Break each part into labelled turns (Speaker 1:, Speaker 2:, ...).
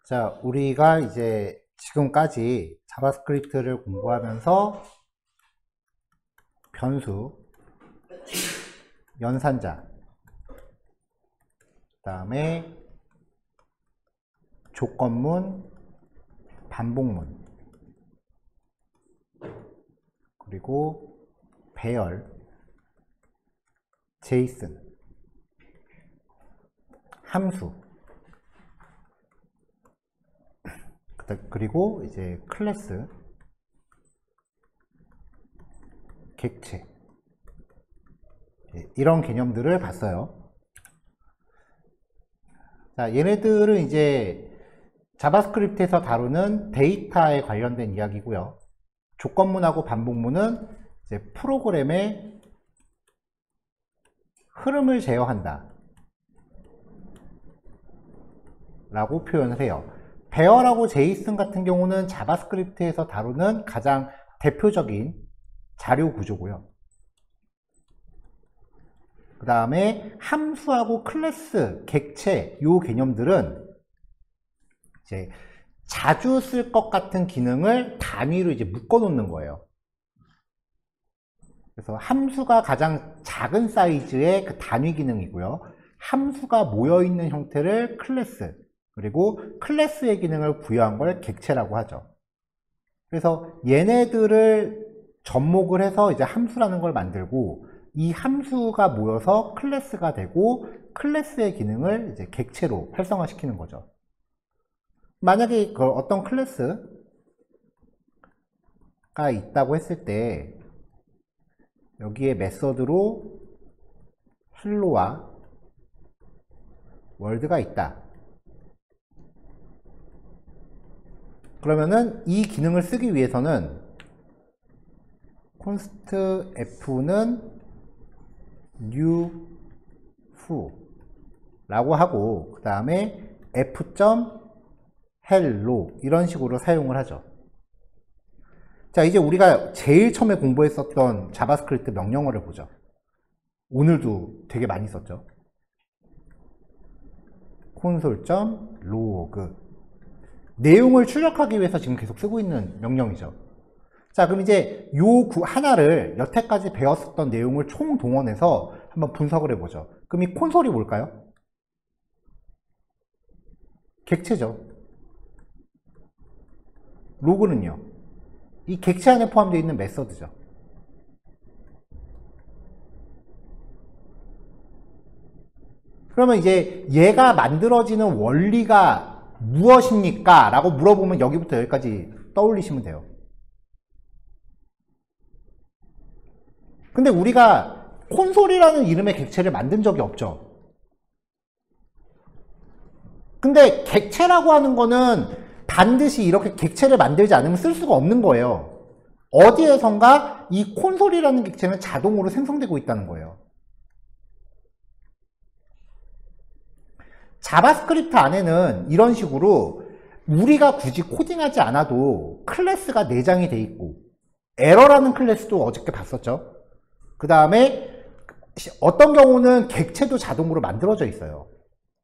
Speaker 1: 자, 우리가 이제 지금까지 자바스크립트를 공부하면서 변수, 연산자, 그 다음에 조건문, 반복문, 그리고 배열, 제이슨, 함수, 그리고 이제 클래스, 객체, 이런 개념들을 봤어요. 자, 얘네들은 이제 자바스크립트에서 다루는 데이터에 관련된 이야기고요. 조건문하고 반복문은 이제 프로그램의 흐름을 제어한다 라고 표현을 해요. 배열하고 제이슨 같은 경우는 자바스크립트에서 다루는 가장 대표적인 자료 구조고요. 그 다음에 함수하고 클래스, 객체 요 개념들은 이제 자주 쓸 것 같은 기능을 단위로 이제 묶어 놓는 거예요. 그래서 함수가 가장 작은 사이즈의 그 단위 기능이고요. 함수가 모여 있는 형태를 클래스, 그리고 클래스의 기능을 부여한 걸 객체라고 하죠. 그래서 얘네들을 접목을 해서 이제 함수라는 걸 만들고, 이 함수가 모여서 클래스가 되고 클래스의 기능을 이제 객체로 활성화시키는 거죠. 만약에 어떤 클래스가 있다고 했을 때 여기에 메서드로 헬로와 월드가 있다. 그러면은 이 기능을 쓰기 위해서는 const f는 new foo 라고 하고, 그 다음에 f.hello 이런 식으로 사용을 하죠. 자, 이제 우리가 제일 처음에 공부했었던 자바스크립트 명령어를 보죠. 오늘도 되게 많이 썼죠. console.log 내용을 출력하기 위해서 지금 계속 쓰고 있는 명령이죠. 자, 그럼 이제 요 하나를 여태까지 배웠었던 내용을 총동원해서 한번 분석을 해보죠. 그럼 이 콘솔이 뭘까요? 객체죠. 로그는요? 이 객체 안에 포함되어 있는 메서드죠. 그러면 이제 얘가 만들어지는 원리가 무엇입니까? 라고 물어보면 여기부터 여기까지 떠올리시면 돼요. 근데 우리가 콘솔이라는 이름의 객체를 만든 적이 없죠. 근데 객체라고 하는 거는 반드시 이렇게 객체를 만들지 않으면 쓸 수가 없는 거예요. 어디에선가 이 콘솔이라는 객체는 자동으로 생성되고 있다는 거예요. 자바스크립트 안에는 이런 식으로 우리가 굳이 코딩하지 않아도 클래스가 내장이 돼 있고, 에러라는 클래스도 어저께 봤었죠. 그 다음에 어떤 경우는 객체도 자동으로 만들어져 있어요.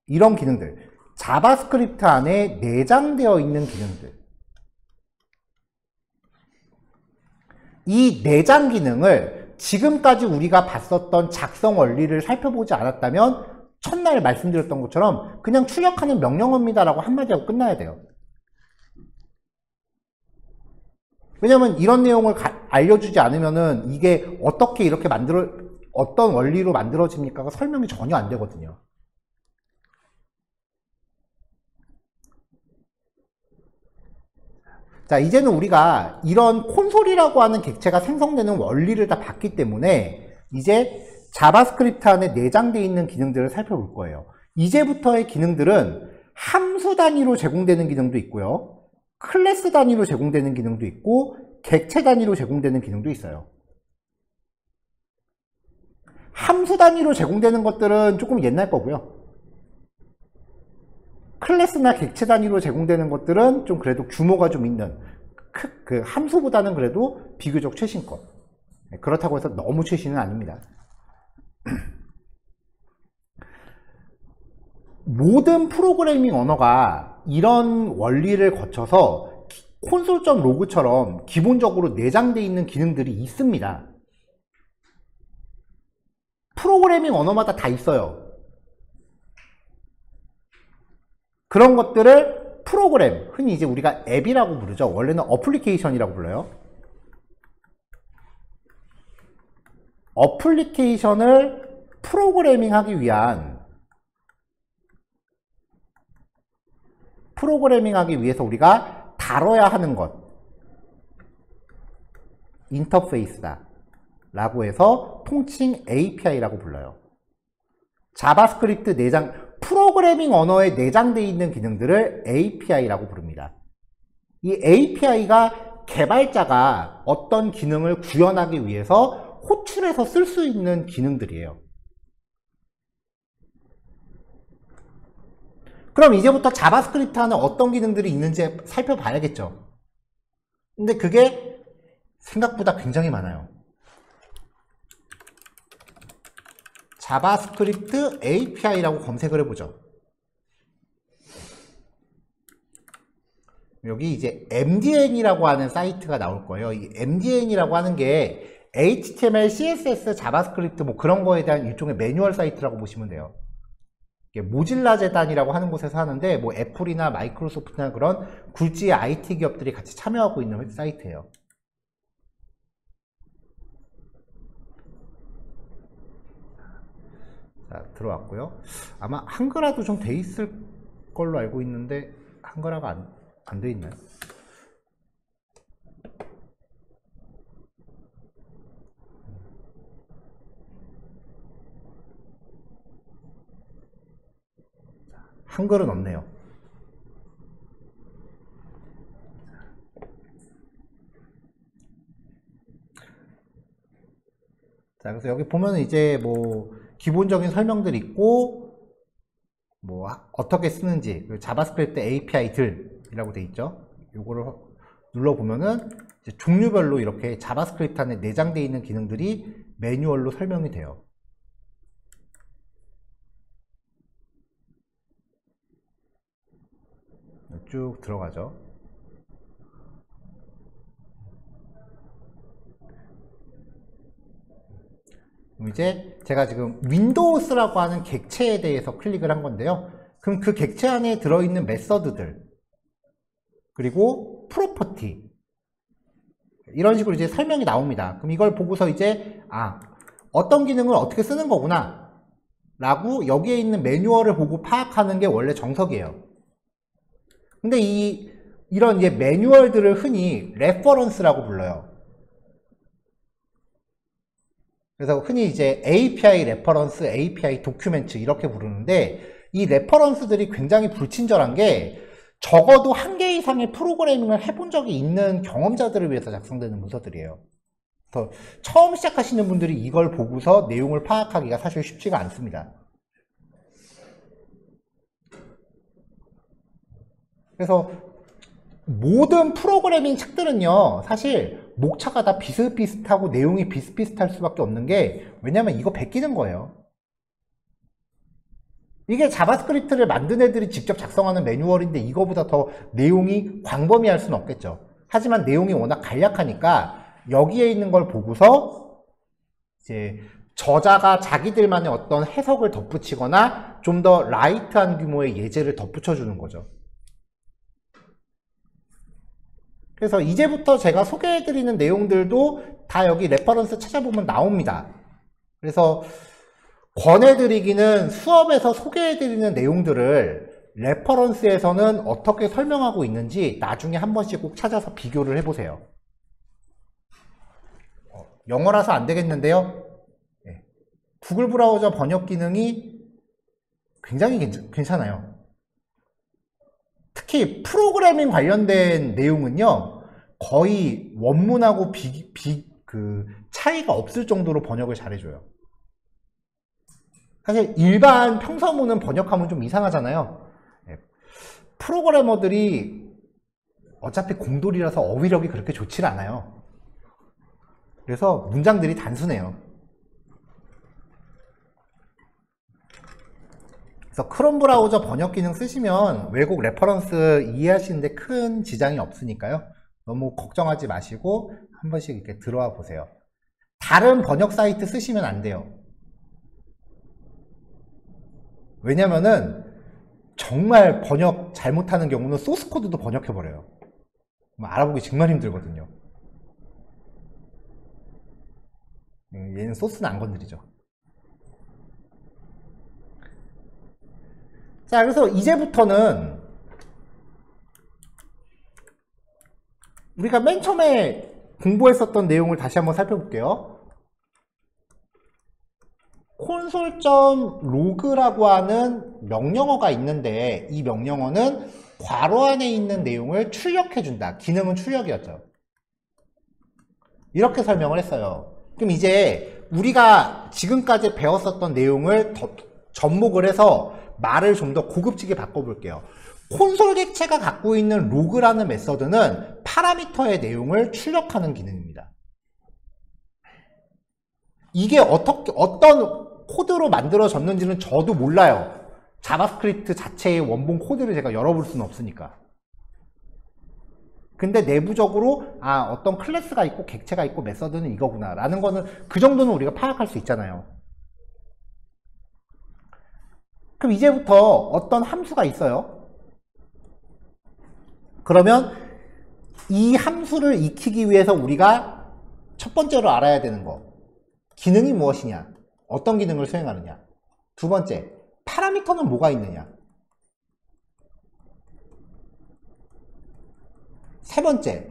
Speaker 1: 이런 기능들, 자바스크립트 안에 내장되어 있는 기능들, 이 내장 기능을 지금까지 우리가 봤었던 작성 원리를 살펴보지 않았다면 첫날 말씀드렸던 것처럼 그냥 출력하는 명령어입니다 라고 한마디 하고 끝나야 돼요. 왜냐면 이런 내용을 알려주지 않으면은 이게 어떻게 이렇게 어떤 원리로 만들어집니까가 설명이 전혀 안 되거든요. 자, 이제는 우리가 이런 콘솔이라고 하는 객체가 생성되는 원리를 다 봤기 때문에 이제 자바스크립트 안에 내장되어 있는 기능들을 살펴볼 거예요. 이제부터의 기능들은 함수 단위로 제공되는 기능도 있고요. 클래스 단위로 제공되는 기능도 있고, 객체 단위로 제공되는 기능도 있어요. 함수 단위로 제공되는 것들은 조금 옛날 거고요. 클래스나 객체 단위로 제공되는 것들은 좀 그래도 규모가 좀 있는, 그 함수보다는 그래도 비교적 최신 것. 그렇다고 해서 너무 최신은 아닙니다. 모든 프로그래밍 언어가 이런 원리를 거쳐서 콘솔.로그처럼 기본적으로 내장되어 있는 기능들이 있습니다. 프로그래밍 언어마다 다 있어요. 그런 것들을 프로그램, 흔히 이제 우리가 앱이라고 부르죠. 원래는 어플리케이션이라고 불러요. 어플리케이션을 프로그래밍 하기 위해서 우리가 다뤄야 하는 것, 인터페이스다 라고 해서 통칭 API라고 불러요. 자바스크립트 프로그래밍 언어에 내장되어 있는 기능들을 API라고 부릅니다. 이 API가 개발자가 어떤 기능을 구현하기 위해서 호출해서 쓸 수 있는 기능들이에요. 그럼 이제부터 자바스크립트 안에 어떤 기능들이 있는지 살펴봐야겠죠. 근데 그게 생각보다 굉장히 많아요. 자바스크립트 API라고 검색을 해보죠. 여기 이제 MDN이라고 하는 사이트가 나올 거예요. 이 MDN이라고 하는 게 HTML, CSS, 자바스크립트 뭐 그런 거에 대한 일종의 매뉴얼 사이트라고 보시면 돼요. 모질라 재단이라고 하는 곳에서 하는데 뭐 애플이나 마이크로소프트나 그런 굴지의 IT 기업들이 같이 참여하고 있는 사이트예요. 자, 들어왔고요. 아마 한글화도 좀 돼 있을 걸로 알고 있는데 한글화가 안 돼 있나요? 한글은 없네요. 자, 그래서 여기 보면 이제 뭐 기본적인 설명들이 있고 뭐 어떻게 쓰는지, 자바스크립트 API들이라고 돼 있죠. 요거를 눌러보면은 이제 종류별로 이렇게 자바스크립트 안에 내장되어 있는 기능들이 매뉴얼로 설명이 돼요. 쭉 들어가죠. 그럼 이제 제가 지금 윈도우스라고 하는 객체에 대해서 클릭을 한 건데요. 그럼 그 객체 안에 들어있는 메서드들, 그리고 프로퍼티, 이런 식으로 이제 설명이 나옵니다. 그럼 이걸 보고서 이제 어떤 기능을 어떻게 쓰는 거구나 라고 여기에 있는 매뉴얼을 보고 파악하는 게 원래 정석이에요. 근데 이런 이제 매뉴얼들을 흔히 레퍼런스라고 불러요. 그래서 흔히 이제 API 레퍼런스, API 도큐멘트 이렇게 부르는데, 이 레퍼런스들이 굉장히 불친절한 게 적어도 한 개 이상의 프로그래밍을 해본 적이 있는 경험자들을 위해서 작성되는 문서들이에요. 그래서 처음 시작하시는 분들이 이걸 보고서 내용을 파악하기가 사실 쉽지가 않습니다. 그래서 모든 프로그래밍 책들은요, 사실 목차가 다 비슷비슷하고 내용이 비슷비슷할 수밖에 없는 게, 왜냐면 이거 베끼는 거예요. 이게 자바스크립트를 만든 애들이 직접 작성하는 매뉴얼인데 이거보다 더 내용이 광범위할 수는 없겠죠. 하지만 내용이 워낙 간략하니까 여기에 있는 걸 보고서 이제 저자가 자기들만의 어떤 해석을 덧붙이거나 좀 더 라이트한 규모의 예제를 덧붙여 주는 거죠. 그래서 이제부터 제가 소개해드리는 내용들도 다 여기 레퍼런스 찾아보면 나옵니다. 그래서 권해드리기는 수업에서 소개해드리는 내용들을 레퍼런스에서는 어떻게 설명하고 있는지 나중에 한 번씩 꼭 찾아서 비교를 해보세요. 영어라서 안 되겠는데요. 구글 브라우저 번역 기능이 굉장히 괜찮아요. 특히 프로그래밍 관련된 내용은요, 거의 원문하고 차이가 없을 정도로 번역을 잘해줘요. 사실 일반 평서문은 번역하면 좀 이상하잖아요. 프로그래머들이 어차피 공돌이라서 어휘력이 그렇게 좋지 않아요. 그래서 문장들이 단순해요. 그래서 크롬 브라우저 번역 기능 쓰시면 외국 레퍼런스 이해하시는데 큰 지장이 없으니까요. 너무 걱정하지 마시고 한 번씩 이렇게 들어와 보세요. 다른 번역 사이트 쓰시면 안 돼요. 왜냐면은 정말 번역 잘못하는 경우는 소스 코드도 번역해버려요. 알아보기 정말 힘들거든요. 얘는 소스는 안 건드리죠. 자, 그래서 이제부터는 우리가 맨 처음에 공부했었던 내용을 다시 한번 살펴볼게요. console.log라고 하는 명령어가 있는데 이 명령어는 괄호 안에 있는 내용을 출력해준다. 기능은 출력이었죠. 이렇게 설명을 했어요. 그럼 이제 우리가 지금까지 배웠었던 내용을 접목을 해서 말을 좀 더 고급지게 바꿔볼게요. 콘솔 객체가 갖고 있는 로그라는 메서드는 파라미터의 내용을 출력하는 기능입니다. 이게 어떤 코드로 만들어졌는지는 저도 몰라요. 자바스크립트 자체의 원본 코드를 제가 열어볼 수는 없으니까. 근데 내부적으로 어떤 클래스가 있고 객체가 있고 메서드는 이거구나 라는 거는 그 정도는 우리가 파악할 수 있잖아요. 그럼 이제부터 어떤 함수가 있어요. 그러면 이 함수를 익히기 위해서 우리가 첫 번째로 알아야 되는 거, 기능이 무엇이냐, 어떤 기능을 수행하느냐. 두 번째, 파라미터는 뭐가 있느냐. 세 번째,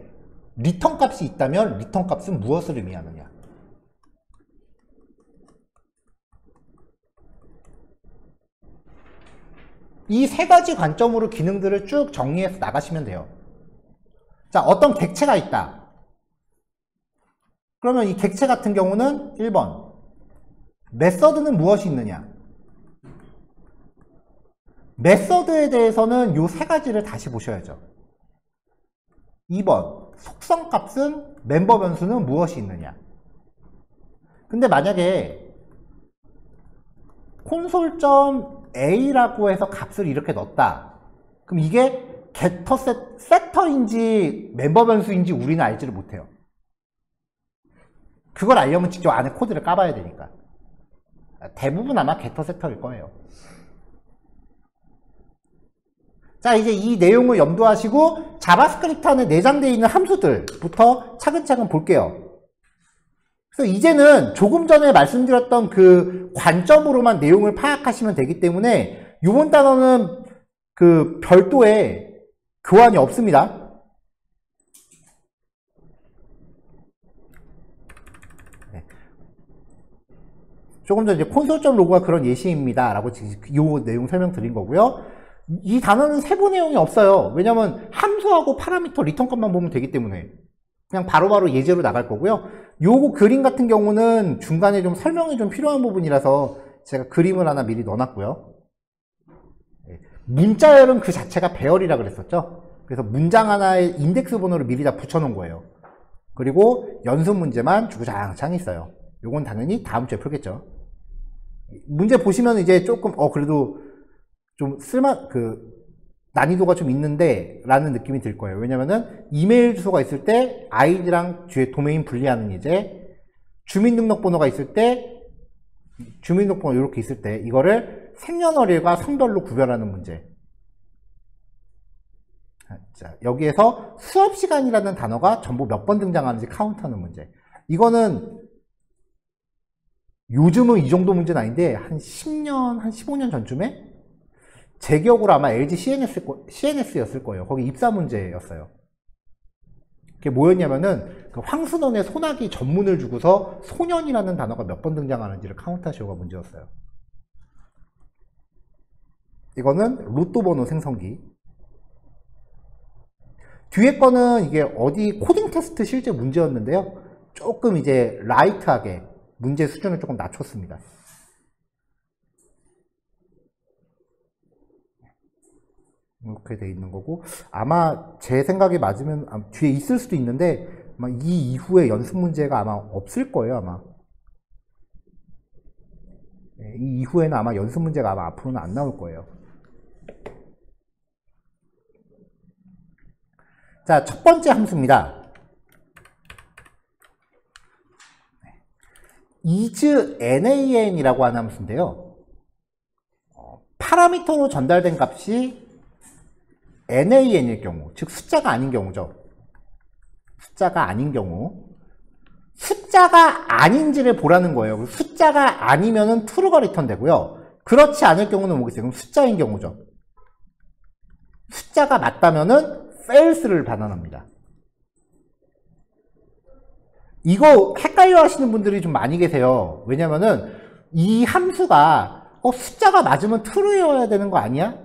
Speaker 1: 리턴 값이 있다면 리턴 값은 무엇을 의미하느냐. 이 세 가지 관점으로 기능들을 쭉 정리해서 나가시면 돼요. 자, 어떤 객체가 있다. 그러면 이 객체 같은 경우는 1번, 메서드는 무엇이 있느냐. 메서드에 대해서는 이 세 가지를 다시 보셔야죠. 2번, 속성 값은 멤버 변수는 무엇이 있느냐. 근데 만약에 console.a라고 해서 값을 이렇게 넣었다. 그럼 이게 getter setter인지 멤버 변수인지 우리는 알지를 못해요. 그걸 알려면 직접 안에 코드를 까봐야 되니까. 대부분 아마 getter setter일 거예요. 자, 이제 이 내용을 염두하시고 자바스크립트 안에 내장되어 있는 함수들부터 차근차근 볼게요. 그래서 이제는 조금 전에 말씀드렸던 그 관점으로만 내용을 파악하시면 되기 때문에 이번 단어는 그 별도의 교환이 없습니다. 조금 전에 console.log가 그런 예시입니다 라고 이 내용 설명드린 거고요. 이 단어는 세부 내용이 없어요. 왜냐면 함수하고 파라미터 리턴 값만 보면 되기 때문에 그냥 바로바로 예제로 나갈 거고요. 요거 그림 같은 경우는 중간에 좀 설명이 좀 필요한 부분이라서 제가 그림을 하나 미리 넣어놨고요. 문자열은 그 자체가 배열이라 그랬었죠. 그래서 문장 하나에 인덱스 번호를 미리 다 붙여놓은 거예요. 그리고 연습 문제만 주구장창 있어요. 요건 당연히 다음 주에 풀겠죠. 문제 보시면 이제 조금 그래도 좀 난이도가 좀 있는데 라는 느낌이 들 거예요. 왜냐면은 이메일 주소가 있을 때 아이디랑 뒤에 도메인 분리하는 예제, 주민등록번호가 있을 때 주민등록번호 이렇게 있을 때 이거를 생년월일과 성별로 구별하는 문제. 자, 여기에서 수업시간이라는 단어가 전부 몇 번 등장하는지 카운트하는 문제. 이거는 요즘은 이 정도 문제는 아닌데 한 10년, 한 15년 전쯤에 제 기억으로 아마 LG CNS였을 거예요. 거기 입사 문제였어요. 그게 뭐였냐면은 그 황순원의 소나기 전문을 주고서 소년이라는 단어가 몇 번 등장하는지를 카운트하시오가 문제였어요. 이거는 로또 번호 생성기. 뒤에 거는 이게 어디 코딩 테스트 실제 문제였는데요. 조금 이제 라이트하게 문제 수준을 조금 낮췄습니다. 이렇게 돼 있는 거고, 아마 제 생각이 맞으면 뒤에 있을 수도 있는데 아마 이 이후에 연습 문제가 아마 없을 거예요. 아마 이 이후에는 아마 연습 문제가 아마 앞으로는 안 나올 거예요. 자, 첫 번째 함수입니다. is nan이라고 하는 함수인데요. 파라미터로 전달된 값이 nan일 경우, 즉 숫자가 아닌 경우죠. 숫자가 아닌 경우, 숫자가 아닌지를 보라는 거예요. 숫자가 아니면은 true가 리턴 되고요. 그렇지 않을 경우는 뭐겠어요? 그럼 숫자인 경우죠. 숫자가 맞다면은 false를 반환합니다. 이거 헷갈려 하시는 분들이 좀 많이 계세요. 왜냐면은 이 함수가 숫자가 맞으면 true여야 되는 거 아니야?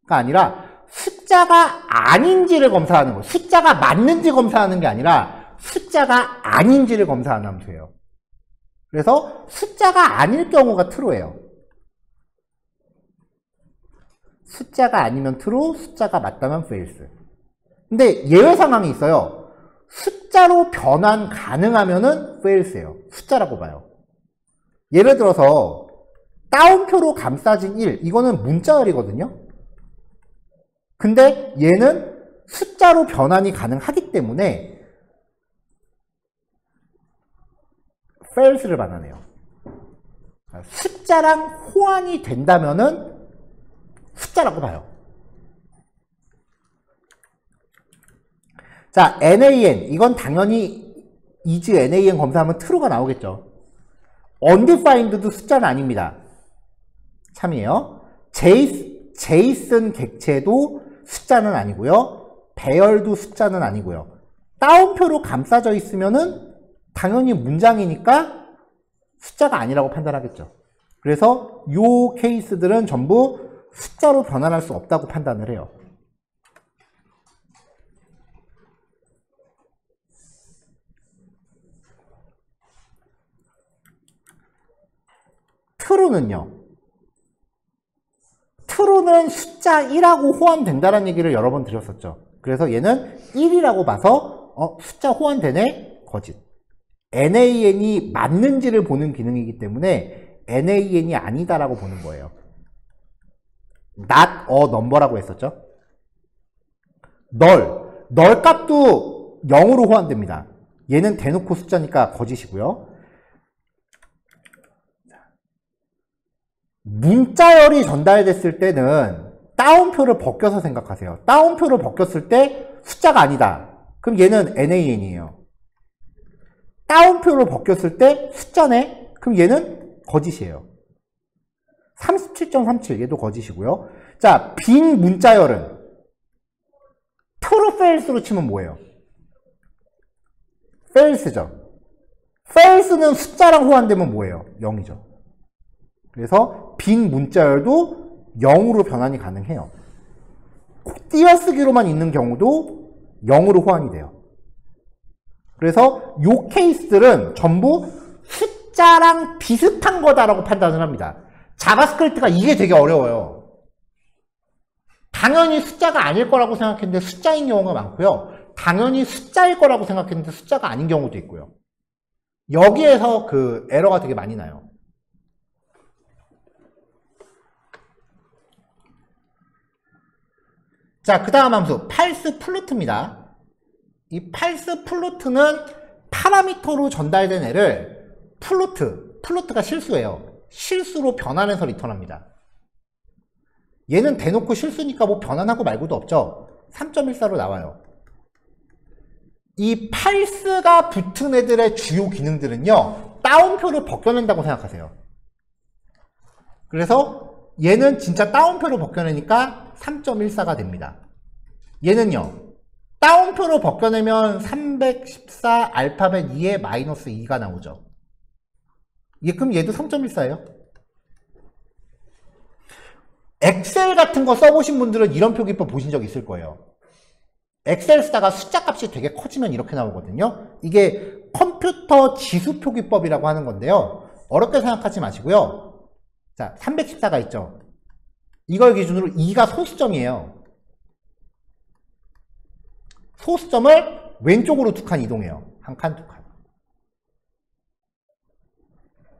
Speaker 1: 가 아니라 숫자가 아닌지를 검사하는 거예요. 숫자가 맞는지 검사하는 게 아니라 숫자가 아닌지를 검사하는 함수예요. 그래서 숫자가 아닐 경우가 true예요. 숫자가 아니면 true, 숫자가 맞다면 false. 근데 예외 상황이 있어요. 숫자로 변환 가능하면은 false예요. 숫자라고 봐요. 예를 들어서 따옴표로 감싸진 1, 이거는 문자열이거든요. 근데 얘는 숫자로 변환이 가능하기 때문에 false를 반환해요. 숫자랑 호환이 된다면은 숫자라고 봐요. 자, nan, 이건 당연히 is nan 검사하면 true가 나오겠죠. undefined도 숫자는 아닙니다. 참이에요. 제이슨 객체도 숫자는 아니고요. 배열도 숫자는 아니고요. 따옴표로 감싸져 있으면은 당연히 문장이니까 숫자가 아니라고 판단하겠죠. 그래서 요 케이스들은 전부 숫자로 변환할 수 없다고 판단을 해요. true는요. true는 숫자 1하고 호환된다는 얘기를 여러 번 드렸었죠. 그래서 얘는 1이라고 봐서 숫자 호환되네? 거짓. nan이 맞는지를 보는 기능이기 때문에 nan이 아니다라고 보는 거예요. not a number라고 했었죠. 널 값도 0으로 호환됩니다. 얘는 대놓고 숫자니까 거짓이고요. 문자열이 전달됐을 때는 따옴표를 벗겨서 생각하세요. 따옴표를 벗겼을 때 숫자가 아니다. 그럼 얘는 nan이에요. 따옴표를 벗겼을 때 숫자네? 그럼 얘는 거짓이에요. 37.37 얘도 거짓이고요. 자, 빈 문자열은 true, false로 치면 뭐예요? false죠. false는 숫자랑 호환되면 뭐예요? 0이죠. 그래서 빈 문자열도 0으로 변환이 가능해요. 띄어쓰기로만 있는 경우도 0으로 호환이 돼요. 그래서 요 케이스들은 전부 숫자랑 비슷한 거다라고 판단을 합니다. 자바스크립트가 이게 되게 어려워요. 당연히 숫자가 아닐 거라고 생각했는데 숫자인 경우가 많고요. 당연히 숫자일 거라고 생각했는데 숫자가 아닌 경우도 있고요. 여기에서 그 에러가 되게 많이 나요. 자, 그 다음 함수 false float입니다. 이 false float는 파라미터로 전달된 애를 float가 실수예요. 실수로 변환해서 리턴합니다. 얘는 대놓고 실수니까 뭐 변환하고 말고도 없죠. 3.14로 나와요. 이 false가 붙은 애들의 주요 기능들은요, 따옴표를 벗겨낸다고 생각하세요. 그래서 얘는 진짜 따옴표로 벗겨내니까 3.14가 됩니다. 얘는요, 따옴표로 벗겨내면 314 알파벳 2에 마이너스 2가 나오죠. 그럼 얘도 3.14예요. 엑셀 같은 거 써보신 분들은 이런 표기법 보신 적 있을 거예요. 엑셀 쓰다가 숫자 값이 되게 커지면 이렇게 나오거든요. 이게 컴퓨터 지수 표기법이라고 하는 건데요. 어렵게 생각하지 마시고요. 자, 314가 있죠. 이걸 기준으로 2가 소수점이에요. 소수점을 왼쪽으로 2칸 이동해요. 한 칸, 2칸.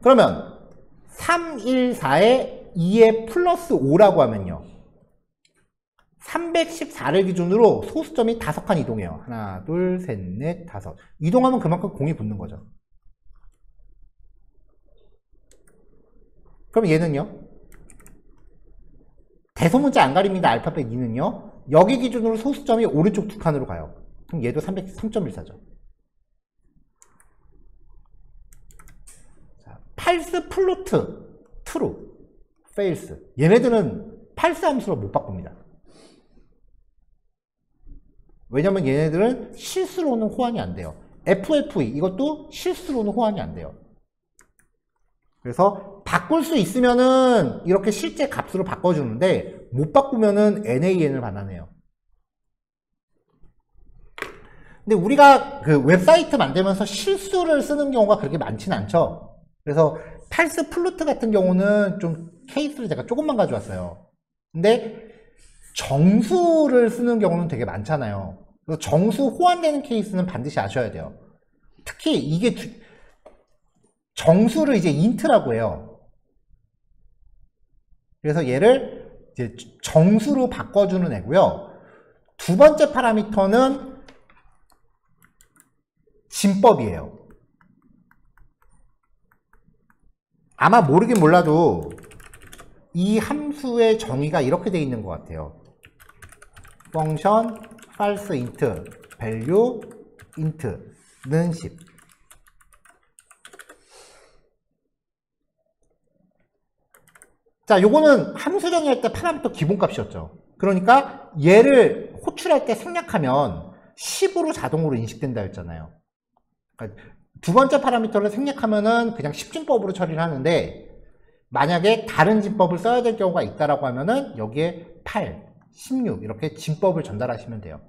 Speaker 1: 그러면 314에 2에 플러스 5라고 하면요. 314를 기준으로 소수점이 5칸 이동해요. 하나, 둘, 셋, 넷, 다섯. 이동하면 그만큼 공이 붙는 거죠. 그럼 얘는요? 대소문자 안 가립니다. 알파벳 2는요. 여기 기준으로 소수점이 오른쪽 2칸으로 가요. 그럼 얘도 3.14죠. false, 플루트, true, false. 얘네들은 false 함수로 못 바꿉니다. 왜냐면 얘네들은 실수로는 호환이 안 돼요. FFE 이것도 실수로는 호환이 안 돼요. 그래서 바꿀 수 있으면은 이렇게 실제 값으로 바꿔주는데 못 바꾸면은 NaN을 반환해요. 근데 우리가 그 웹사이트 만들면서 실수를 쓰는 경우가 그렇게 많지는 않죠. 그래서 false 플루트 같은 경우는 좀 케이스를 제가 조금만 가져왔어요. 근데 정수를 쓰는 경우는 되게 많잖아요. 그래서 정수 호환되는 케이스는 반드시 아셔야 돼요. 특히 이게 정수를 이제 인트라고 해요. 그래서 얘를 이제 정수로 바꿔주는 애고요. 두 번째 파라미터는 진법이에요. 아마 모르긴 몰라도 이 함수의 정의가 이렇게 되어 있는 것 같아요. function false int value int는 10. 자, 요거는 함수 정의할 때 파라미터 기본값이었죠. 그러니까 얘를 호출할 때 생략하면 10으로 자동으로 인식된다 했잖아요. 그러니까 두 번째 파라미터를 생략하면은 그냥 10진법으로 처리를 하는데, 만약에 다른 진법을 써야 될 경우가 있다라고 하면은 여기에 8, 16 이렇게 진법을 전달하시면 돼요.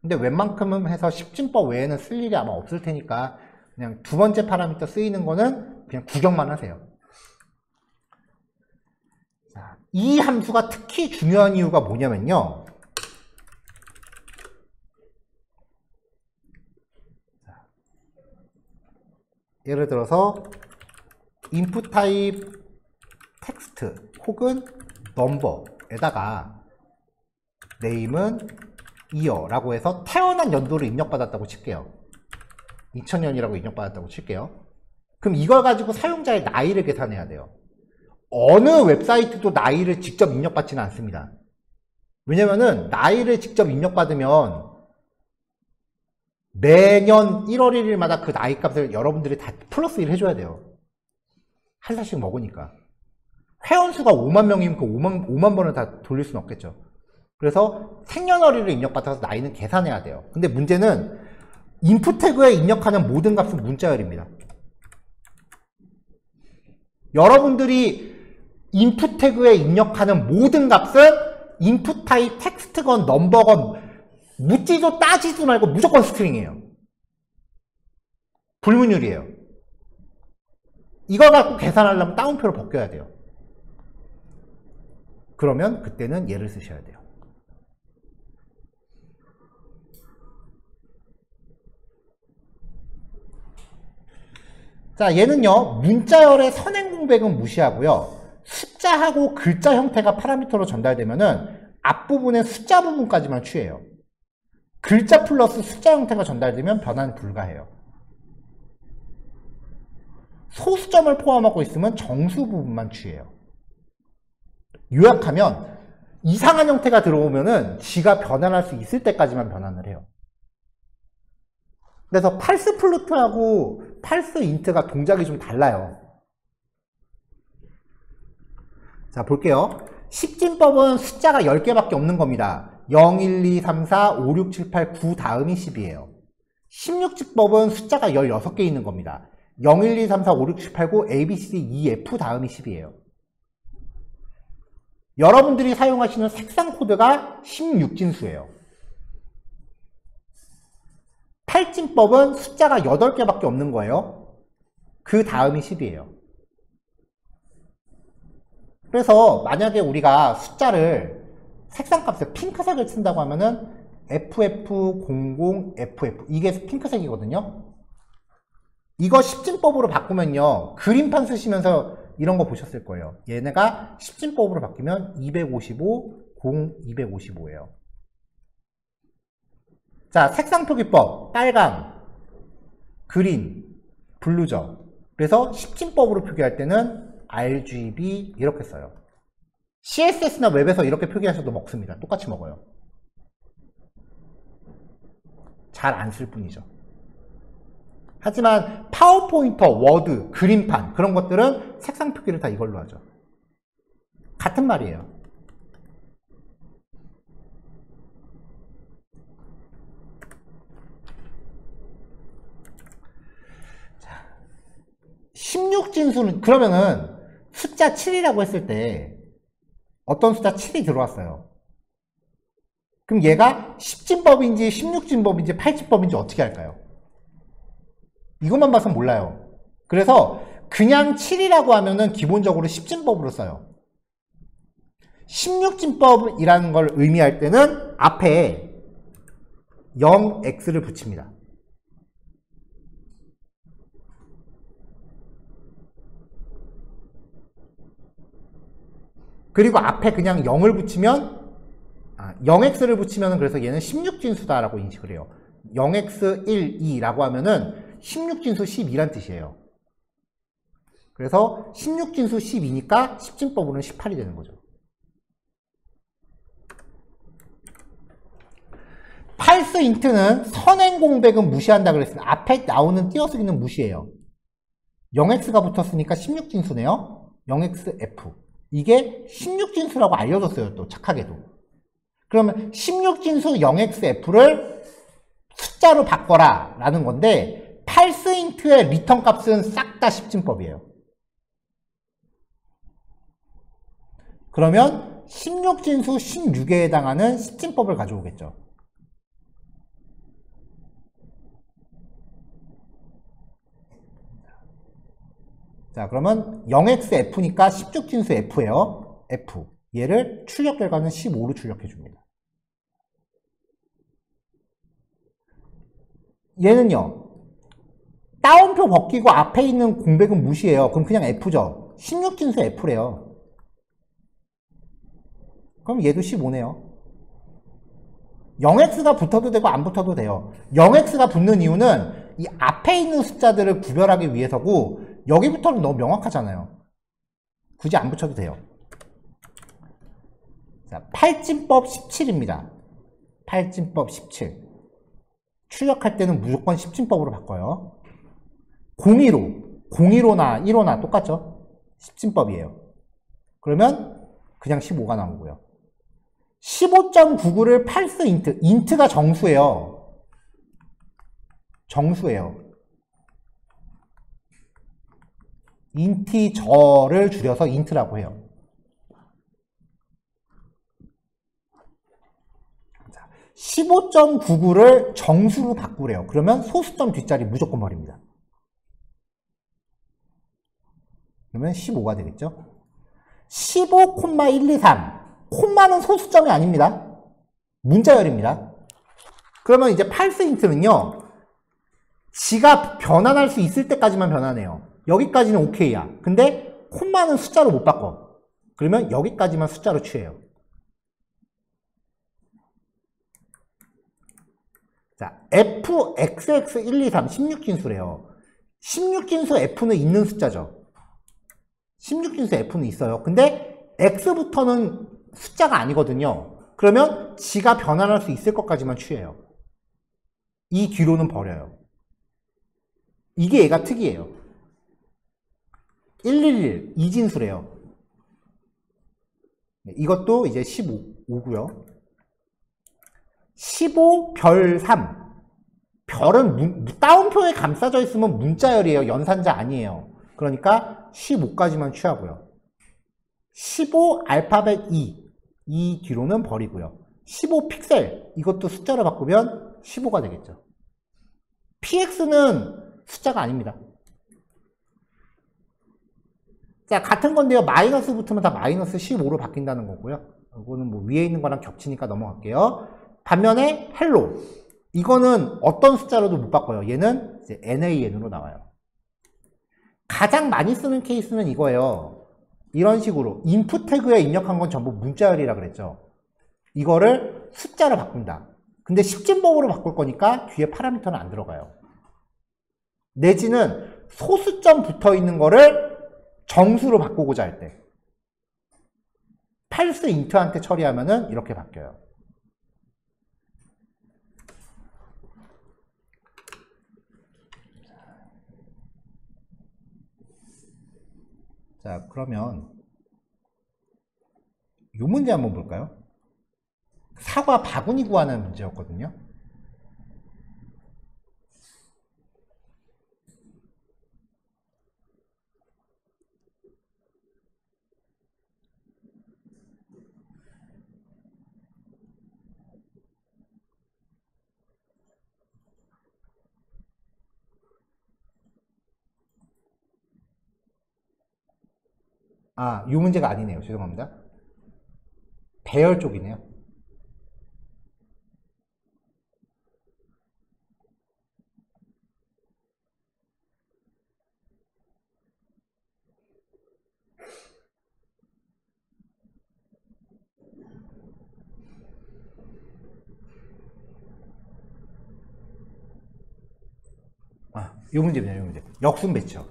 Speaker 1: 근데 웬만큼은 해서 10진법 외에는 쓸 일이 아마 없을 테니까 그냥 두 번째 파라미터 쓰이는 거는 그냥 구경만 하세요. 자, 이 함수가 특히 중요한 이유가 뭐냐면요. 예를 들어서 input type text 혹은 number에다가 name은 year라고 해서 태어난 연도를 입력받았다고 칠게요. 2000년이라고 입력받았다고 칠게요. 그럼 이걸 가지고 사용자의 나이를 계산해야 돼요. 어느 웹사이트도 나이를 직접 입력받지는 않습니다. 왜냐면은 나이를 직접 입력받으면 매년 1월 1일마다 그 나이 값을 여러분들이 다 플러스 1 해줘야 돼요. 한 살씩 먹으니까. 회원수가 5만 명이면 그 5만 번을 다 돌릴 수는 없겠죠. 그래서 생년월일을 입력받아서 나이는 계산해야 돼요. 근데 문제는 인풋 태그에 입력하는 모든 값은 문자열입니다. 여러분들이 인풋 태그에 입력하는 모든 값은 인풋 타입 텍스트건 넘버건 묻지도 따지도 말고 무조건 스트링이에요. 불문율이에요. 이걸 갖고 계산하려면 따옴표를 벗겨야 돼요. 그러면 그때는 얘를 쓰셔야 돼요. 자, 얘는요, 문자열의 선행 공백은 무시하고요. 숫자하고 글자 형태가 파라미터로 전달되면은 앞부분의 숫자 부분까지만 취해요. 글자 플러스 숫자 형태가 전달되면 변환 불가해요. 소수점을 포함하고 있으면 정수 부분만 취해요. 요약하면 이상한 형태가 들어오면은 지가 변환할 수 있을 때까지만 변환을 해요. 그래서 false 플루트하고 false int가 동작이 좀 달라요. 자, 볼게요. 10진법은 숫자가 10개밖에 없는 겁니다. 0, 1, 2, 3, 4, 5, 6, 7, 8, 9 다음이 10이에요. 16진법은 숫자가 16개 있는 겁니다. 0, 1, 2, 3, 4, 5, 6, 7, 8, 9, A, B, C, D, E, F 다음이 10이에요. 여러분들이 사용하시는 색상 코드가 16진수예요. 8진법은 숫자가 8개밖에 없는 거예요. 그 다음이 10이에요. 그래서 만약에 우리가 숫자를 색상값에 핑크색을 쓴다고 하면은 FF00FF 이게 핑크색이거든요. 이거 10진법으로 바꾸면요, 그림판 쓰시면서 이런 거 보셨을 거예요. 얘네가 10진법으로 바뀌면 255, 0, 255예요. 자, 색상 표기법, 빨강, 그린, 블루죠. 그래서 10진법으로 표기할 때는 RGB 이렇게 써요. CSS나 웹에서 이렇게 표기하셔도 먹습니다. 똑같이 먹어요. 잘 안 쓸 뿐이죠. 하지만 파워포인터, 워드, 그림판 그런 것들은 색상 표기를 다 이걸로 하죠. 같은 말이에요. 자, 16진수는 그러면은 숫자 7이라고 했을 때 어떤 숫자 7이 들어왔어요. 그럼 얘가 10진법인지 16진법인지 8진법인지 어떻게 할까요? 이것만 봐서 몰라요. 그래서 그냥 7이라고 하면은 기본적으로 10진법으로 써요. 16진법이라는 걸 의미할 때는 앞에 0x를 붙입니다. 그리고 앞에 그냥 0을 붙이면 0x를 붙이면 그래서 얘는 16진수다라고 인식을 해요. 0x, 1, 2라고 하면은 16진수 12란 뜻이에요. 그래서 16진수 12니까 10진법으로는 18이 되는 거죠. false int는 선행 공백은 무시한다 그랬습니다. 앞에 나오는 띄어쓰기는 무시해요. 0x가 붙었으니까 16진수네요. 0xf. 이게 16진수라고 알려줬어요. 또 착하게도. 그러면 16진수 0xf를 숫자로 바꿔라 라는 건데 false int의 리턴 값은 싹 다 10진법이에요. 그러면 16진수 16에 해당하는 10진법을 가져오겠죠. 자, 그러면 0xf니까 16진수 f예요. f. 얘를 출력 결과는 15로 출력해 줍니다. 얘는요. 따옴표 벗기고 앞에 있는 공백은 무시해요. 그럼 그냥 f죠. 16진수 f래요. 그럼 얘도 15네요. 0x가 붙어도 되고 안 붙어도 돼요. 0x가 붙는 이유는 이 앞에 있는 숫자들을 구별하기 위해서고 여기부터는 너무 명확하잖아요. 굳이 안 붙여도 돼요. 자, 8진법 17입니다. 8진법 17. 출력할 때는 무조건 10진법으로 바꿔요. 015나 1호나 똑같죠? 10진법이에요. 그러면 그냥 15가 나오고요. 15.99를 false int, int가 정수예요. 정수예요. 인티저를 줄여서 int라고 해요. 15.99를 정수로 바꾸래요. 그러면 소수점 뒷자리 무조건 버립니다. 그러면 15가 되겠죠? 15,123. 콤마는 소수점이 아닙니다. 문자열입니다. 그러면 이제 false int는요. 지가 변환할 수 있을 때까지만 변환해요. 여기까지는 오케이야. 근데 콤마는 숫자로 못 바꿔. 그러면 여기까지만 숫자로 취해요. 자, fxx123 16진수래요. 16진수 f는 있는 숫자죠. 16진수 f는 있어요. 근데 x부터는 숫자가 아니거든요. 그러면 지가 변환할 수 있을 것까지만 취해요. 이 뒤로는 버려요. 이게 얘가 특이해요. 111 2진수래요. 이것도 이제 15고요. 15 별 3. 별은 따옴표에 감싸져 있으면 문자열이에요. 연산자 아니에요. 그러니까 15까지만 취하고요. 15 알파벳 2. 이 뒤로는 버리고요. 15 픽셀. 이것도 숫자로 바꾸면 15가 되겠죠. px는 숫자가 아닙니다. 자, 같은 건데요. 마이너스 붙으면 다 마이너스 15로 바뀐다는 거고요. 이거는 뭐 위에 있는 거랑 겹치니까 넘어갈게요. 반면에 hello. 이거는 어떤 숫자로도 못 바꿔요. 얘는 이제 nan으로 나와요. 가장 많이 쓰는 케이스는 이거예요. 이런 식으로 인풋 태그에 입력한 건 전부 문자열이라 그랬죠. 이거를 숫자로 바꾼다. 근데 10진법으로 바꿀 거니까 뒤에 파라미터는 안 들어가요. 내지는 소수점 붙어 있는 거를 정수로 바꾸고자 할 때 팔스 인트한테 처리하면은 이렇게 바뀌어요. 자, 그러면 이 문제 한번 볼까요? 사과 바구니 구하는 문제였거든요. 아, 이 문제가 아니네요. 죄송합니다. 배열 쪽이네요. 아, 이 문제입니다. 이 문제. 역순 배치요.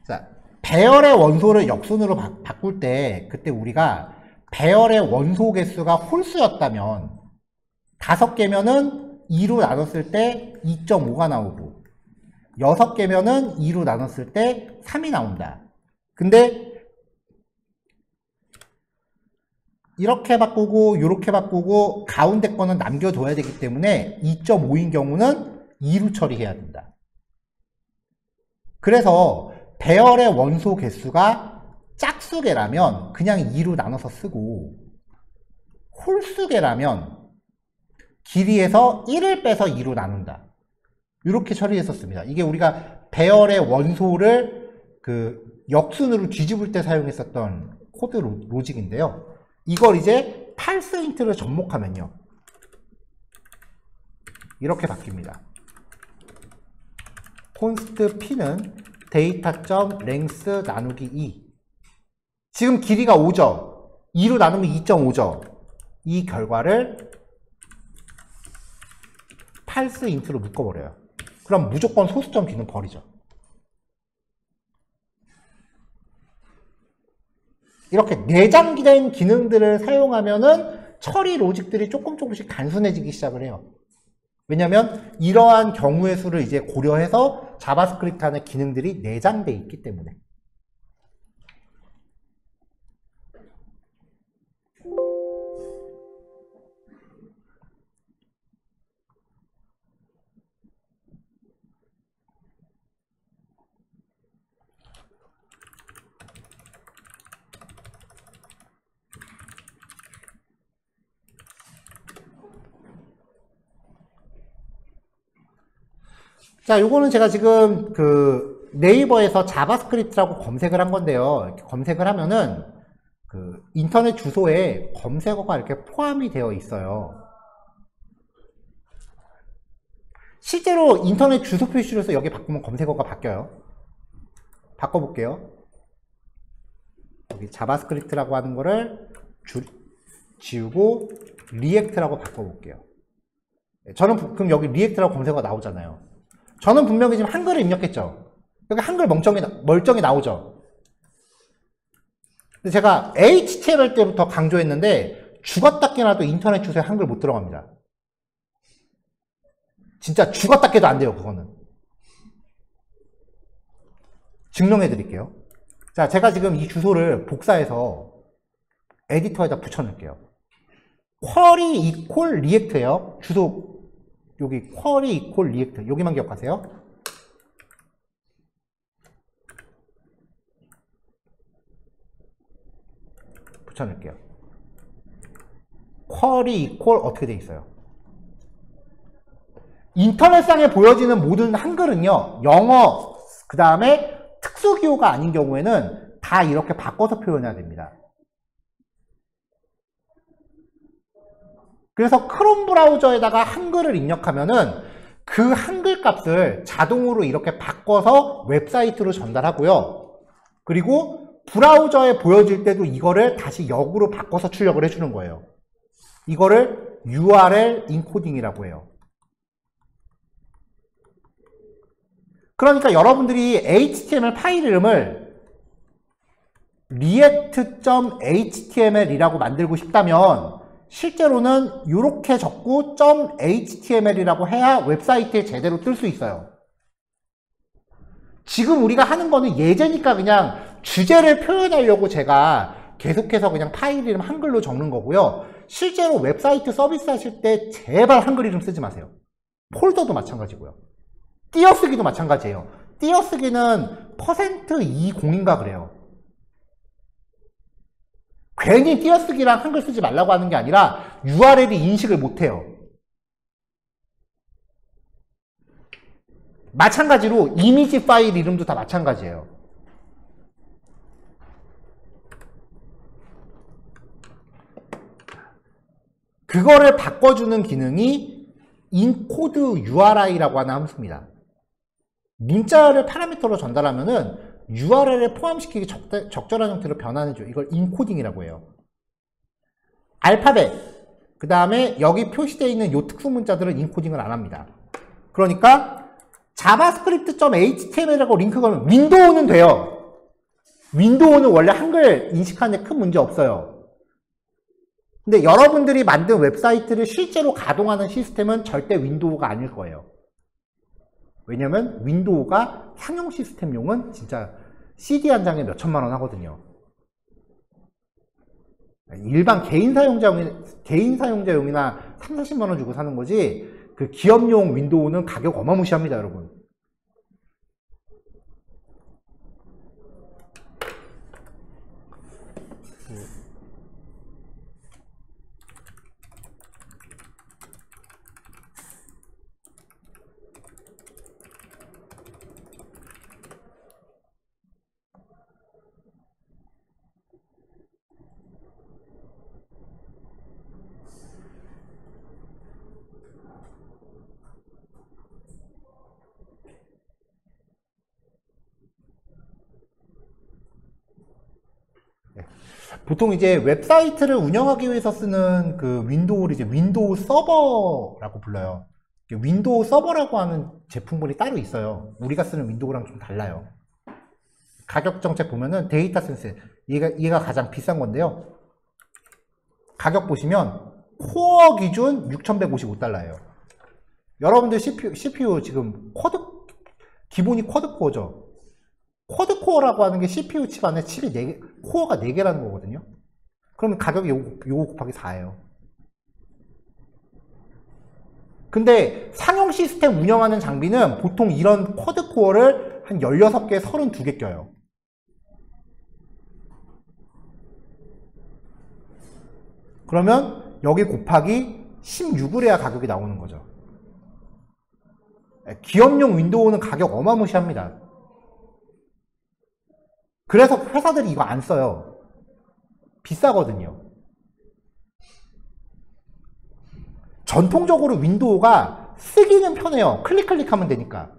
Speaker 1: 자, 배열의 원소를 역순으로 바꿀 때 그때 우리가 배열의 원소 개수가 홀수였다면 5개면은 2로 나눴을 때 2.5가 나오고 6개면은 2로 나눴을 때 3이 나온다. 근데 이렇게 바꾸고 이렇게 바꾸고 가운데 거는 남겨둬야 되기 때문에 2.5인 경우는 2로 처리해야 된다. 그래서 배열의 원소 개수가 짝수개라면 그냥 2로 나눠서 쓰고 홀수개라면 길이에서 1을 빼서 2로 나눈다. 이렇게 처리했었습니다. 이게 우리가 배열의 원소를 그 역순으로 뒤집을 때 사용했었던 코드 로직인데요. 이걸 이제 팔스 인트를 접목하면요. 이렇게 바뀝니다. const p는 data.length 나누기 2. 지금 길이가 5죠. 2로 나누면 2.5죠. 이 결과를 팔스 인트로 묶어버려요. 그럼 무조건 소수점 뒤는 버리죠. 이렇게 내장된 기능들을 사용하면은 처리 로직들이 조금씩 단순해지기 시작을 해요. 왜냐면 이러한 경우의 수를 이제 고려해서 자바스크립트 안에 기능들이 내장되어 있기 때문에. 자, 요거는 제가 지금 그 네이버에서 자바스크립트라고 검색을 한 건데요. 이렇게 검색을 하면은 그 인터넷 주소에 검색어가 이렇게 포함이 되어 있어요. 실제로 인터넷 주소 표시를 해서 여기 바꾸면 검색어가 바뀌어요. 바꿔볼게요. 여기 자바스크립트라고 하는 거를 지우고 리액트라고 바꿔볼게요. 저는 그럼 여기 리액트라고 검색어가 나오잖아요. 저는 분명히 지금 한글을 입력했죠. 여기 한글 멀쩡히 나오죠. 근데 제가 HTML 때부터 강조했는데 죽었다 깨나도 인터넷 주소에 한글 못 들어갑니다. 진짜 죽었다 깨도 안 돼요. 그거는. 증명해 드릴게요. 자, 제가 지금 이 주소를 복사해서 에디터에다 붙여놓을게요. 쿼리 이퀄 리액트예요. 주소 여기 쿼리 이퀄 리액트 여기만 기억하세요. 붙여놓을게요. 쿼리 이퀄 어떻게 돼 있어요? 인터넷상에 보여지는 모든 한글은요, 영어 그 다음에 특수기호가 아닌 경우에는 다 이렇게 바꿔서 표현해야 됩니다. 그래서 크롬 브라우저에다가 한글을 입력하면은 그 한글 값을 자동으로 이렇게 바꿔서 웹사이트로 전달하고요. 그리고 브라우저에 보여질 때도 이거를 다시 역으로 바꿔서 출력을 해주는 거예요. 이거를 URL 인코딩이라고 해요. 그러니까 여러분들이 HTML 파일 이름을 react.html이라고 만들고 싶다면 실제로는 이렇게 적고 .html이라고 해야 웹사이트에 제대로 뜰 수 있어요. 지금 우리가 하는 거는 예제니까 그냥 주제를 표현하려고 제가 계속해서 그냥 파일 이름 한글로 적는 거고요. 실제로 웹사이트 서비스 하실 때 제발 한글 이름 쓰지 마세요. 폴더도 마찬가지고요. 띄어쓰기도 마찬가지예요. 띄어쓰기는 %20인가 그래요. 괜히 띄어쓰기랑 한글 쓰지 말라고 하는 게 아니라 URL이 인식을 못해요. 마찬가지로 이미지 파일 이름도 다 마찬가지예요. 그거를 바꿔주는 기능이 encode URI라고 하는 함수입니다. 문자를 파라미터로 전달하면은 URL에 포함시키기 적절한 형태로 변환해줘. 이걸 인코딩이라고 해요. 알파벳, 그 다음에 여기 표시되어 있는 이 특수 문자들은 인코딩을 안 합니다. 그러니까 javascript.html이라고 링크 걸면 윈도우는 돼요. 윈도우는 원래 한글 인식하는 데 큰 문제 없어요. 근데 여러분들이 만든 웹사이트를 실제로 가동하는 시스템은 절대 윈도우가 아닐 거예요. 왜냐면 윈도우가 상용 시스템용은 진짜 CD 한 장에 몇 천만 원 하거든요. 일반 개인 사용자용이나 3, 40만 원 주고 사는 거지 그 기업용 윈도우는 가격 어마무시합니다, 여러분. 보통 이제 웹사이트를 운영하기 위해서 쓰는 그 윈도우를 이제 윈도우 서버라고 불러요. 윈도우 서버라고 하는 제품군이 따로 있어요. 우리가 쓰는 윈도우랑 좀 달라요. 가격 정책 보면은 데이터 센스, 얘가 가장 비싼 건데요. 가격 보시면 코어 기준 6,155달러예요. 여러분들 CPU 지금 기본이 쿼드 코어죠. 쿼드 코어라고 하는 게 CPU 칩 안에 칩이 4개, 코어가 4개라는 거거든요. 그러면 가격이 요거 곱하기 4예요. 근데 상용 시스템 운영하는 장비는 보통 이런 쿼드 코어를 한 16개, 32개 껴요. 그러면 여기 곱하기 16을 해야 가격이 나오는 거죠. 기업용 윈도우는 가격 어마무시합니다. 그래서 회사들이 이거 안 써요. 비싸거든요. 전통적으로 윈도우가 쓰기는 편해요. 클릭하면 되니까.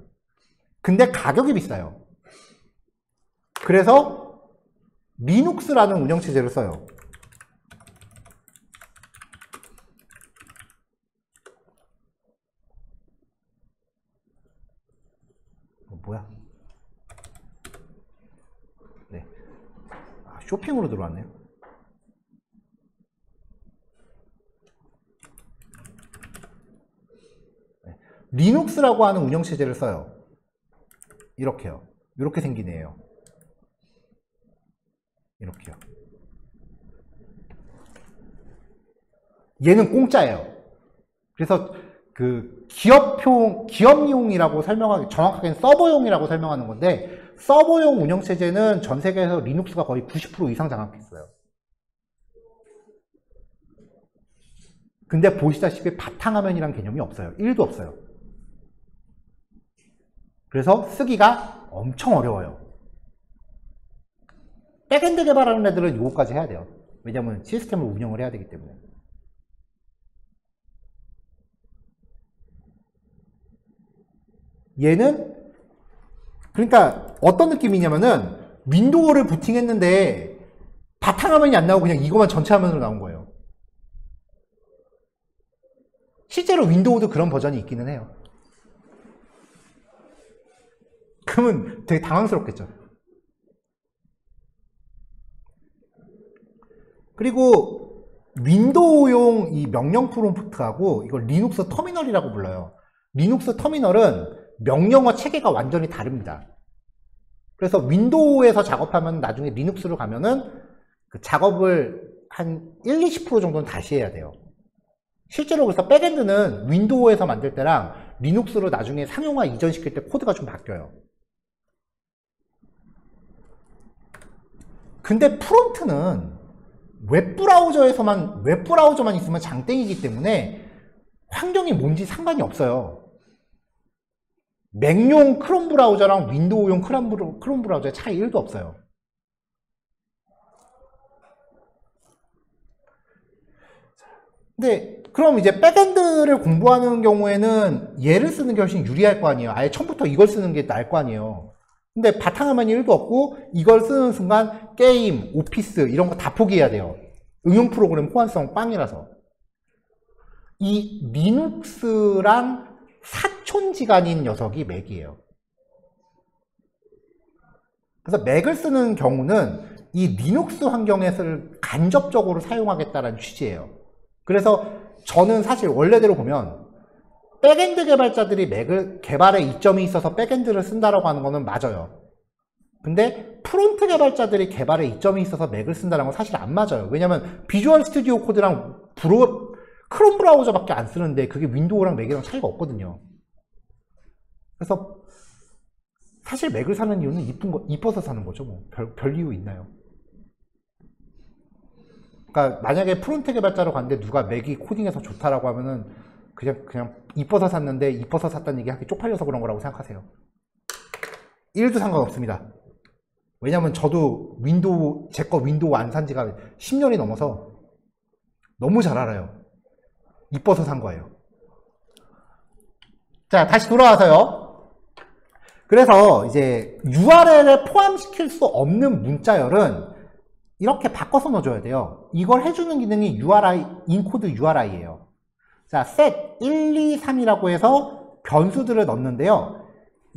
Speaker 1: 근데 가격이 비싸요. 그래서 리눅스라는 운영체제를 써요. 뭐야? 네. 쇼핑으로 들어왔네요. 네. 리눅스라고 하는 운영체제를 써요. 이렇게요. 이렇게 생긴 애예요. 이렇게요. 얘는 공짜예요. 그래서 그 기업용이라고 설명하기, 정확하게는 서버용이라고 설명하는 건데, 서버용 운영체제는 전 세계에서 리눅스가 거의 90% 이상 장악했어요. 근데 보시다시피 바탕화면이란 개념이 없어요. 1도 없어요. 그래서 쓰기가 엄청 어려워요. 백엔드 개발하는 애들은 이거까지 해야 돼요. 왜냐면 시스템을 운영을 해야 되기 때문에. 얘는 그러니까 어떤 느낌이냐면은 윈도우를 부팅했는데 바탕화면이 안 나오고 그냥 이거만 전체 화면으로 나온 거예요. 실제로 윈도우도 그런 버전이 있기는 해요. 그러면 되게 당황스럽겠죠. 그리고 윈도우용 이 명령 프롬프트하고 이걸 리눅스 터미널이라고 불러요. 리눅스 터미널은 명령어 체계가 완전히 다릅니다. 그래서 윈도우에서 작업하면 나중에 리눅스로 가면은 그 작업을 한 1-20% 정도는 다시 해야 돼요. 실제로 그래서 백엔드는 윈도우에서 만들 때랑 리눅스로 나중에 상용화 이전시킬 때 코드가 좀 바뀌어요. 근데 프론트는 웹브라우저만 있으면 장땡이기 때문에 환경이 뭔지 상관이 없어요. 맥용 크롬 브라우저랑 윈도우용 크롬 브라우저의 차이 1도 없어요. 근데 그럼 이제 백엔드를 공부하는 경우에는 얘를 쓰는 게 훨씬 유리할 거 아니에요. 아예 처음부터 이걸 쓰는 게 나을 거 아니에요. 근데 바탕화면이 1도 없고 이걸 쓰는 순간 게임, 오피스 이런 거 다 포기해야 돼요. 응용 프로그램 호환성 빵이라서. 이 리눅스랑 사촌지간인 녀석이 맥이에요. 그래서 맥을 쓰는 경우는 이 리눅스 환경에서 간접적으로 사용하겠다는 취지예요. 그래서 저는 사실 원래대로 보면 백엔드 개발자들이 맥을 개발에 이점이 있어서 백엔드를 쓴다라고 하는 거는 맞아요. 근데 프론트 개발자들이 개발에 이점이 있어서 맥을 쓴다는 건 사실 안 맞아요. 왜냐면 비주얼 스튜디오 코드랑 크롬 브라우저밖에 안 쓰는데 그게 윈도우랑 맥이랑 차이가 없거든요. 그래서 사실 맥을 사는 이유는 이뻐서 사는 거죠. 뭐 별 이유 있나요? 그러니까 만약에 프론트 개발자로 갔는데 누가 맥이 코딩해서 좋다라고 하면은 그냥 이뻐서 샀는데 이뻐서 샀다는 얘기 하기 쪽팔려서 그런 거라고 생각하세요. 1도 상관없습니다. 왜냐면 저도 제 거 윈도우 안 산 지가 10년이 넘어서 너무 잘 알아요. 이뻐서 산 거예요. 자, 다시 돌아와서요. 그래서 이제 URL에 포함시킬 수 없는 문자열은 이렇게 바꿔서 넣어줘야 돼요. 이걸 해주는 기능이 인코드 URI예요. 자, set 1, 2, 3이라고 해서 변수들을 넣는데요.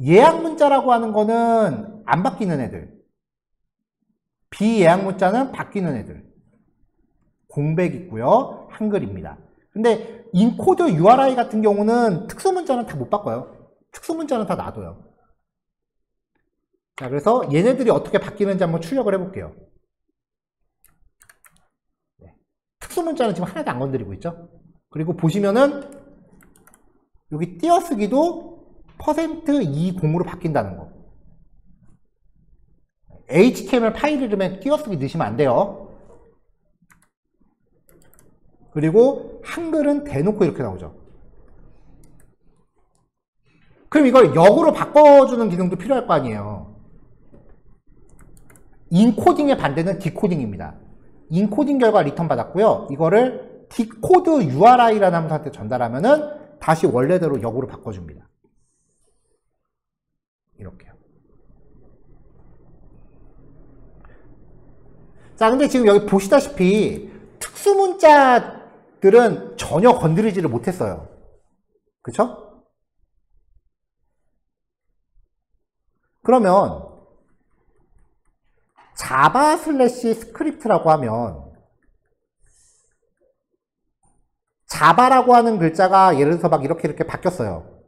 Speaker 1: 예약 문자라고 하는 거는 안 바뀌는 애들. 비예약 문자는 바뀌는 애들. 공백 있고요. 한글입니다. 근데 인코드 URI 같은 경우는 특수 문자는 다 못 바꿔요. 특수 문자는 다 놔둬요. 자, 그래서 얘네들이 어떻게 바뀌는지 한번 출력을 해볼게요. 특수 문자는 지금 하나도 안 건드리고 있죠. 그리고 보시면은 여기 띄어쓰기도 %20으로 바뀐다는 거. HTML 파일 이름에 띄어쓰기 넣으시면 안 돼요. 그리고 한글은 대놓고 이렇게 나오죠. 그럼 이걸 역으로 바꿔주는 기능도 필요할 거 아니에요. 인코딩의 반대는 디코딩입니다. 인코딩 결과 리턴 받았고요. 이거를 디코드 URI라는 함수한테 전달하면은 다시 원래대로 역으로 바꿔줍니다. 이렇게요. 자, 근데 지금 여기 보시다시피 특수문자들은 전혀 건드리지를 못했어요. 그쵸? 그러면 자바 슬래시 스크립트라고 하면 자바라고 하는 글자가 예를 들어서 막 이렇게 바뀌었어요.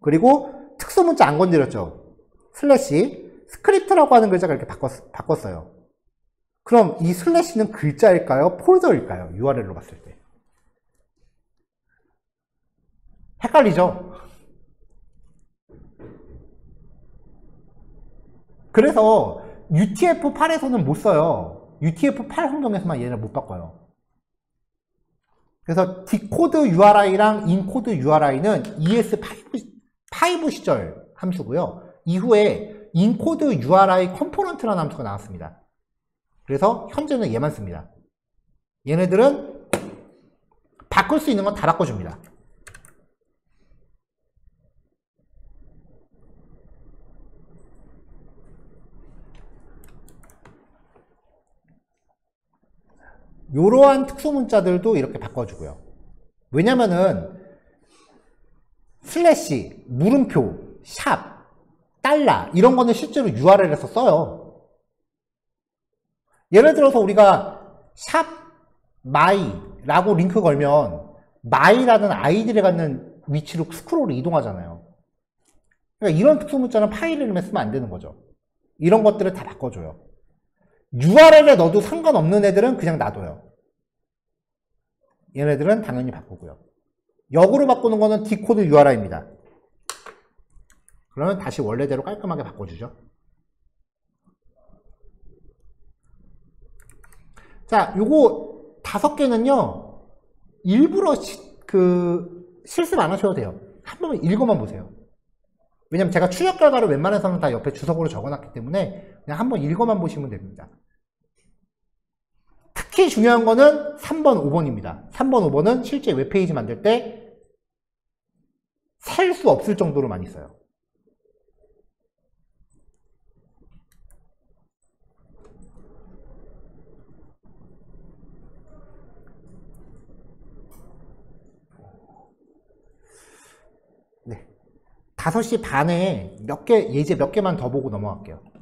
Speaker 1: 그리고 특수문자 안 건드렸죠. 슬래시 스크립트라고 하는 글자가 이렇게 바꿨어요. 그럼 이 슬래시는 글자일까요? 폴더일까요? URL로 봤을 때. 헷갈리죠? 그래서 UTF-8에서는 못 써요. UTF-8 환경에서만 얘를 못 바꿔요. 그래서 디코드 URI랑 인코드 URI는 ES5 시절 함수고요. 이후에 인코드 URI 컴포넌트라는 함수가 나왔습니다. 그래서 현재는 얘만 씁니다. 얘네들은 바꿀 수 있는 건 다 바꿔줍니다. 이러한 특수 문자들도 이렇게 바꿔주고요. 왜냐면은 슬래시, 물음표, 샵, 달러 이런 거는 실제로 URL에서 써요. 예를 들어서 우리가 샵 마이라고 링크 걸면 마이라는 아이디를 갖는 위치로 스크롤을 이동하잖아요. 그러니까 이런 특수 문자는 파일 이름에 쓰면 안 되는 거죠. 이런 것들을 다 바꿔줘요. URL에 넣어도 상관없는 애들은 그냥 놔둬요. 얘네들은 당연히 바꾸고요. 역으로 바꾸는 거는 D코드 URI입니다. 그러면 다시 원래대로 깔끔하게 바꿔주죠. 자, 요거 5개는요, 일부러 실습 안 하셔도 돼요. 한 번만 읽어만 보세요. 왜냐면 제가 출력 결과를 웬만해서는 다 옆에 주석으로 적어놨기 때문에 그냥 한번 읽어만 보시면 됩니다. 특히 중요한 거는 3번, 5번입니다. 3번, 5번은 실제 웹페이지 만들 때 셀 수 없을 정도로 많이 써요. 네. 5시 반에 예제 몇 개만 더 보고 넘어갈게요.